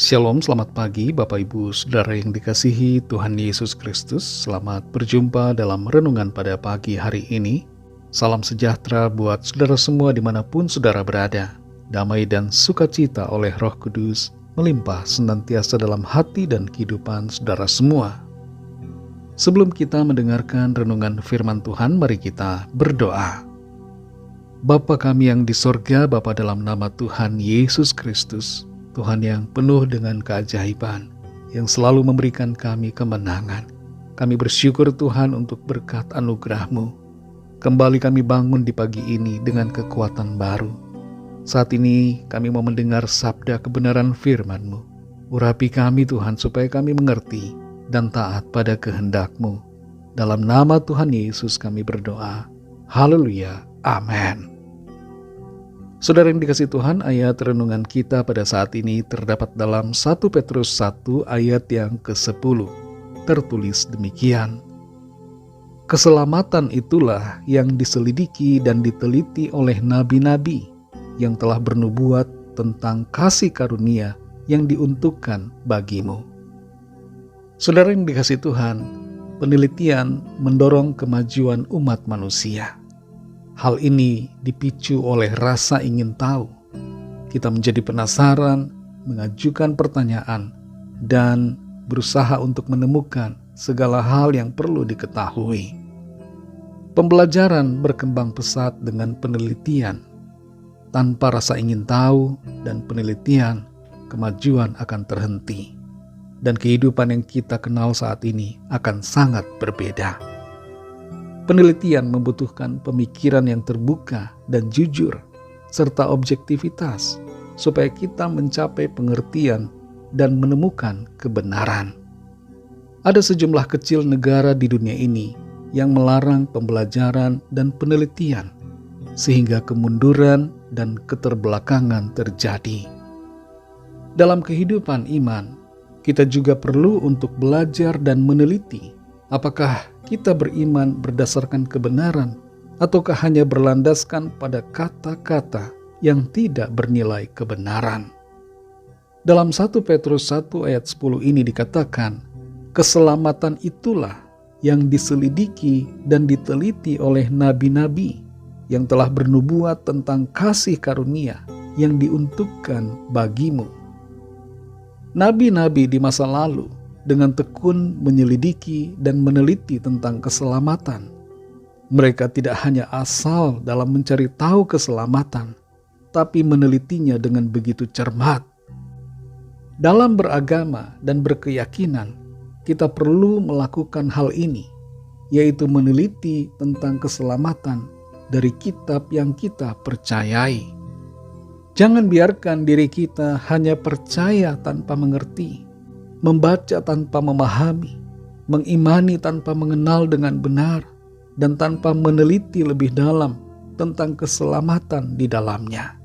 Shalom, selamat pagi Bapak Ibu Saudara yang dikasihi Tuhan Yesus Kristus. Selamat berjumpa dalam renungan pada pagi hari ini. Salam sejahtera buat saudara semua dimanapun saudara berada. Damai dan sukacita oleh Roh Kudus melimpah senantiasa dalam hati dan kehidupan saudara semua. Sebelum kita mendengarkan renungan firman Tuhan, mari kita berdoa. Bapa kami yang di sorga, Bapa dalam nama Tuhan Yesus Kristus, Tuhan yang penuh dengan keajaiban, yang selalu memberikan kami kemenangan. Kami bersyukur Tuhan untuk berkat anugerah-Mu. Kembali kami bangun di pagi ini dengan kekuatan baru. Saat ini kami mau mendengar sabda kebenaran firman-Mu. Urapi kami Tuhan supaya kami mengerti dan taat pada kehendak-Mu. Dalam nama Tuhan Yesus kami berdoa. Haleluya. Amin. Saudara yang dikasihi Tuhan, ayat renungan kita pada saat ini terdapat dalam 1 Petrus 1 ayat yang ke-10. Tertulis demikian. Keselamatan itulah yang diselidiki dan diteliti oleh nabi-nabi yang telah bernubuat tentang kasih karunia yang diuntukkan bagimu. Saudara yang dikasihi Tuhan, penelitian mendorong kemajuan umat manusia. Hal ini dipicu oleh rasa ingin tahu. Kita menjadi penasaran, mengajukan pertanyaan, dan berusaha untuk menemukan segala hal yang perlu diketahui. Pembelajaran berkembang pesat dengan penelitian. Tanpa rasa ingin tahu dan penelitian, kemajuan akan terhenti. Dan kehidupan yang kita kenal saat ini akan sangat berbeda. Penelitian membutuhkan pemikiran yang terbuka dan jujur, serta objektivitas, supaya kita mencapai pengertian dan menemukan kebenaran. Ada sejumlah kecil negara di dunia ini yang melarang pembelajaran dan penelitian, sehingga kemunduran dan keterbelakangan terjadi. Dalam kehidupan iman, kita juga perlu untuk belajar dan meneliti apakah kita beriman berdasarkan kebenaran ataukah hanya berlandaskan pada kata-kata yang tidak bernilai kebenaran. Dalam 1 Petrus 1 ayat 10 ini dikatakan, keselamatan itulah yang diselidiki dan diteliti oleh nabi-nabi yang telah bernubuat tentang kasih karunia yang diuntukkan bagimu. Nabi-nabi di masa lalu dengan tekun menyelidiki dan meneliti tentang keselamatan. Mereka tidak hanya asal dalam mencari tahu keselamatan, tapi menelitinya dengan begitu cermat. Dalam beragama dan berkeyakinan, kita perlu melakukan hal ini, yaitu meneliti tentang keselamatan dari kitab yang kita percayai. Jangan biarkan diri kita hanya percaya tanpa mengerti, membaca tanpa memahami, mengimani tanpa mengenal dengan benar, dan tanpa meneliti lebih dalam tentang keselamatan di dalamnya.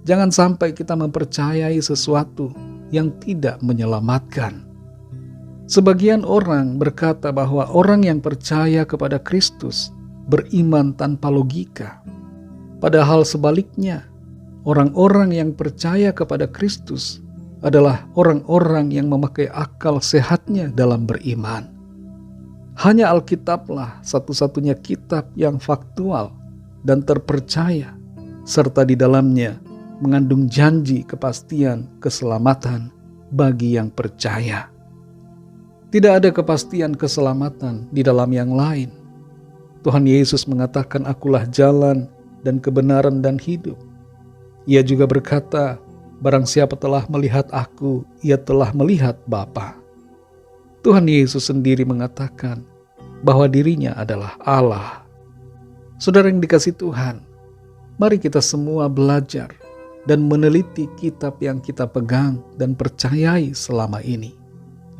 Jangan sampai kita mempercayai sesuatu yang tidak menyelamatkan. Sebagian orang berkata bahwa orang yang percaya kepada Kristus beriman tanpa logika. Padahal sebaliknya, orang-orang yang percaya kepada Kristus adalah orang-orang yang memakai akal sehatnya dalam beriman. Hanya Alkitablah satu-satunya kitab yang faktual dan terpercaya, serta di dalamnya mengandung janji kepastian keselamatan bagi yang percaya. Tidak ada kepastian keselamatan di dalam yang lain. Tuhan Yesus mengatakan, "Akulah jalan dan kebenaran dan hidup." Ia juga berkata, "Barang siapa telah melihat aku, ia telah melihat Bapa." Tuhan Yesus sendiri mengatakan bahwa dirinya adalah Allah. Saudara yang dikasihi Tuhan, mari kita semua belajar dan meneliti kitab yang kita pegang dan percayai selama ini,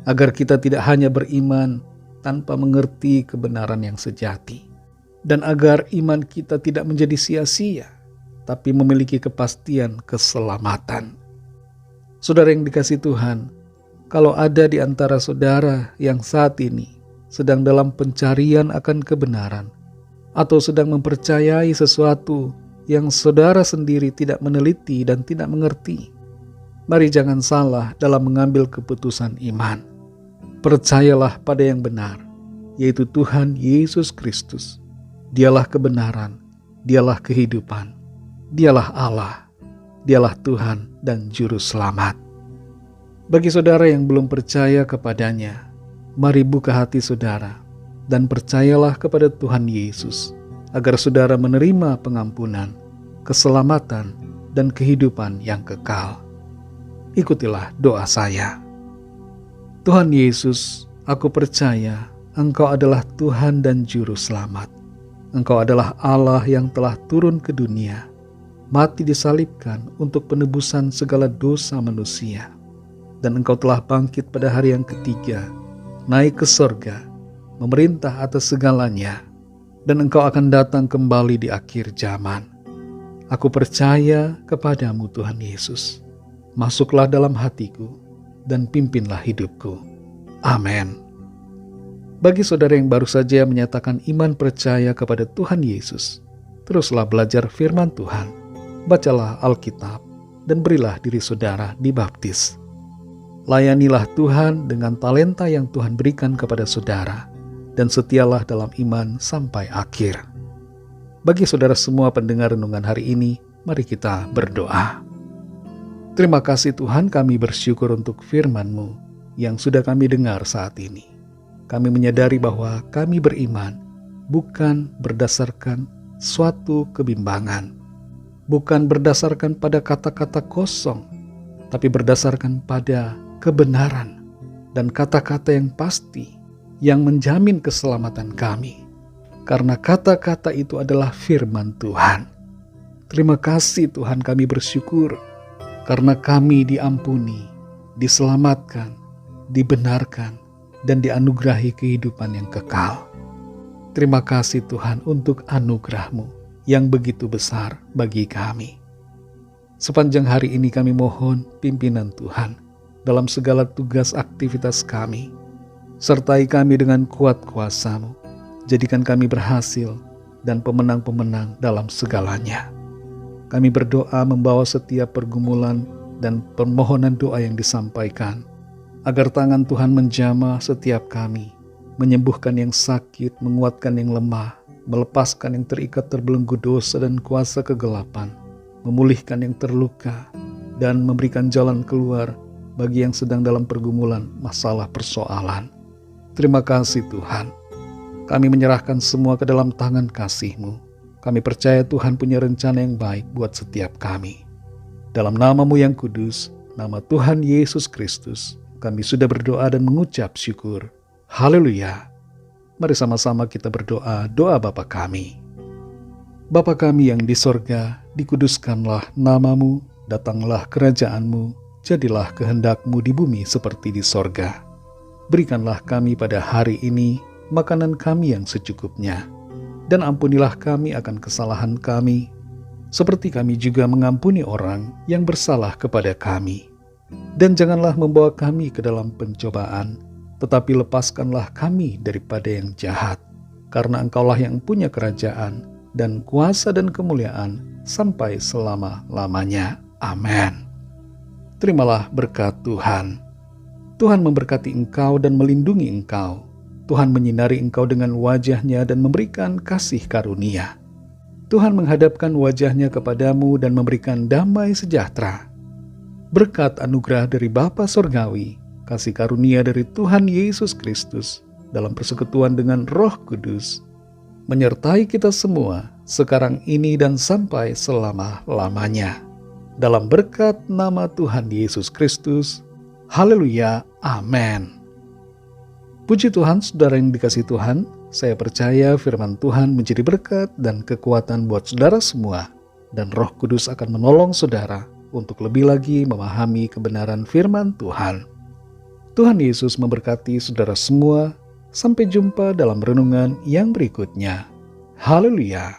agar kita tidak hanya beriman tanpa mengerti kebenaran yang sejati, dan agar iman kita tidak menjadi sia-sia, tapi memiliki kepastian keselamatan. Saudara yang dikasihi Tuhan, kalau ada di antara saudara yang saat ini sedang dalam pencarian akan kebenaran, atau sedang mempercayai sesuatu yang saudara sendiri tidak meneliti dan tidak mengerti, Mari jangan salah dalam mengambil keputusan iman. Percayalah pada yang benar, yaitu Tuhan Yesus Kristus. Dialah kebenaran, Dialah kehidupan, Dialah Allah, Dialah Tuhan dan Juru Selamat. Bagi saudara yang belum percaya kepadanya, mari buka hati saudara dan percayalah kepada Tuhan Yesus, agar saudara menerima pengampunan, keselamatan, dan kehidupan yang kekal. Ikutilah doa saya. Tuhan Yesus, aku percaya Engkau adalah Tuhan dan Juru Selamat. Engkau adalah Allah yang telah turun ke dunia, mati disalibkan untuk penebusan segala dosa manusia. Dan Engkau telah bangkit pada hari yang ketiga, naik ke sorga, memerintah atas segalanya, dan Engkau akan datang kembali di akhir zaman. Aku percaya kepadamu Tuhan Yesus. Masuklah dalam hatiku dan pimpinlah hidupku. Amin. Bagi saudara yang baru saja menyatakan iman percaya kepada Tuhan Yesus, teruslah belajar firman Tuhan, bacalah Alkitab, dan berilah diri saudara dibaptis. Layanilah Tuhan dengan talenta yang Tuhan berikan kepada saudara, dan setialah dalam iman sampai akhir. Bagi saudara semua pendengar renungan hari ini, mari kita berdoa. Terima kasih Tuhan, kami bersyukur untuk firman-Mu yang sudah kami dengar saat ini. Kami menyadari bahwa kami beriman bukan berdasarkan suatu kebimbangan, bukan berdasarkan pada kata-kata kosong, tapi berdasarkan pada kebenaran dan kata-kata yang pasti yang menjamin keselamatan kami. Karena kata-kata itu adalah firman Tuhan. Terima kasih Tuhan, kami bersyukur karena kami diampuni, diselamatkan, dibenarkan, dan dianugerahi kehidupan yang kekal. Terima kasih Tuhan untuk anugerah-Mu yang begitu besar bagi kami. Sepanjang hari ini kami mohon pimpinan Tuhan dalam segala tugas aktivitas kami. Sertai kami dengan kuat kuasa-Mu. Jadikan kami berhasil dan pemenang-pemenang dalam segalanya. Kami berdoa membawa setiap pergumulan dan permohonan doa yang disampaikan, agar tangan Tuhan menjamah setiap kami, menyembuhkan yang sakit, menguatkan yang lemah, melepaskan yang terikat terbelenggu dosa dan kuasa kegelapan, memulihkan yang terluka, dan memberikan jalan keluar bagi yang sedang dalam pergumulan masalah persoalan. Terima kasih Tuhan. Kami menyerahkan semua ke dalam tangan kasih-Mu. Kami percaya Tuhan punya rencana yang baik buat setiap kami. Dalam nama-Mu yang kudus, nama Tuhan Yesus Kristus, kami sudah berdoa dan mengucap syukur. Haleluya. Mari sama-sama kita berdoa doa Bapa kami. Bapa kami yang di sorga, dikuduskanlah nama-Mu, datanglah kerajaan-Mu, jadilah kehendak-Mu di bumi seperti di sorga. Berikanlah kami pada hari ini makanan kami yang secukupnya. Dan ampunilah kami akan kesalahan kami, seperti kami juga mengampuni orang yang bersalah kepada kami. Dan janganlah membawa kami ke dalam pencobaan, tetapi lepaskanlah kami daripada yang jahat. Karena Engkaulah yang punya kerajaan, dan kuasa dan kemuliaan, sampai selama-lamanya. Amin. Terimalah berkat Tuhan. Tuhan memberkati engkau dan melindungi engkau. Tuhan menyinari engkau dengan wajah-Nya dan memberikan kasih karunia. Tuhan menghadapkan wajah-Nya kepadamu dan memberikan damai sejahtera. Berkat anugerah dari Bapa Sorgawi, kasih karunia dari Tuhan Yesus Kristus, dalam persekutuan dengan Roh Kudus, menyertai kita semua, sekarang ini dan sampai selama-lamanya. Dalam berkat nama Tuhan Yesus Kristus, haleluya, amin. Puji Tuhan, saudara yang dikasihi Tuhan, saya percaya firman Tuhan menjadi berkat dan kekuatan buat saudara semua, dan Roh Kudus akan menolong saudara untuk lebih lagi memahami kebenaran firman Tuhan. Tuhan Yesus memberkati saudara semua. Sampai jumpa dalam renungan yang berikutnya. Haleluya.